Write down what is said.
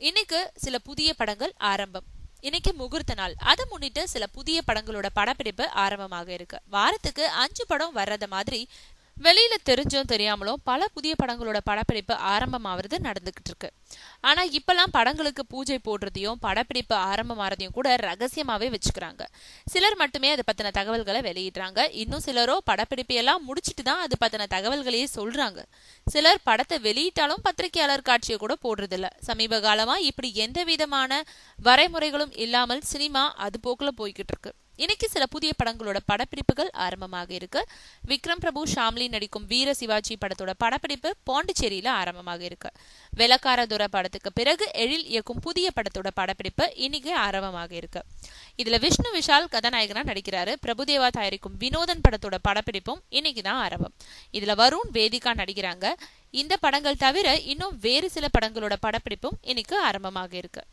இன்னைக்கு சில புதிய படங்கள் ஆரம்பம். இன்னைக்கு முகூர்த்த நாள். அதை முன்னிட்டு சில புதிய படங்களோட படப்பிடிப்பு ஆரம்பமாக இருக்கு. வாரத்துக்கு 5 படம் வர்றத மாதிரி வெளியில தெரிஞ்சும் தெரியாமலும் பல புதிய படங்களோட படப்பிடிப்பு ஆரம்பமாவது நடந்துகிட்டு இருக்கு. ஆனா இப்பெல்லாம் படங்களுக்கு பூஜை போடுறதையும் படப்பிடிப்பு ஆரம்பமாறதையும் கூட ரகசியமாவே வச்சுக்கிறாங்க. சிலர் மட்டுமே அது பத்தின தகவல்களை வெளியிடுறாங்க. இன்னும் சிலரோ படப்பிடிப்பு எல்லாம் முடிச்சுட்டு தான் அது பத்தின தகவல்களையே சொல்றாங்க. சிலர் படத்தை வெளியிட்டாலும் பத்திரிகையாளர் காட்சியை கூட போடுறது இல்ல. சமீப காலமா இப்படி எந்த விதமான வரைமுறைகளும் இல்லாமல் சினிமா அது போக்குல போய்கிட்டு இருக்கு. இன்னைக்கு சில புதிய படங்களோட படப்பிடிப்புகள் ஆரம்பமாக இருக்கு. விக்ரம் பிரபு ஷாம்லி நடிக்கும் வீர சிவாஜி படத்தோட படப்பிடிப்பு பாண்டிச்சேரியில ஆரம்பமாக இருக்கு. வெள்ளக்காரதுரை படத்துக்கு பிறகு எழில் இயக்கும் புதிய படத்தோட படப்பிடிப்பு இன்னைக்கு ஆரம்பமாக இருக்கு. இதுல விஷ்ணு விஷால் கதாநாயகனா நடிக்கிறாரு. பிரபுதேவா தயாரிக்கும் வினோதன் படத்தோட படப்பிடிப்பும் இன்னைக்குதான் ஆரம்பம். இதுல வருண் வேதிகா நடிக்கிறாங்க. இந்த படங்கள் தவிர இன்னும் வேறு சில படங்களோட படப்பிடிப்பும் இன்னைக்கு ஆரம்பமாக இருக்கு.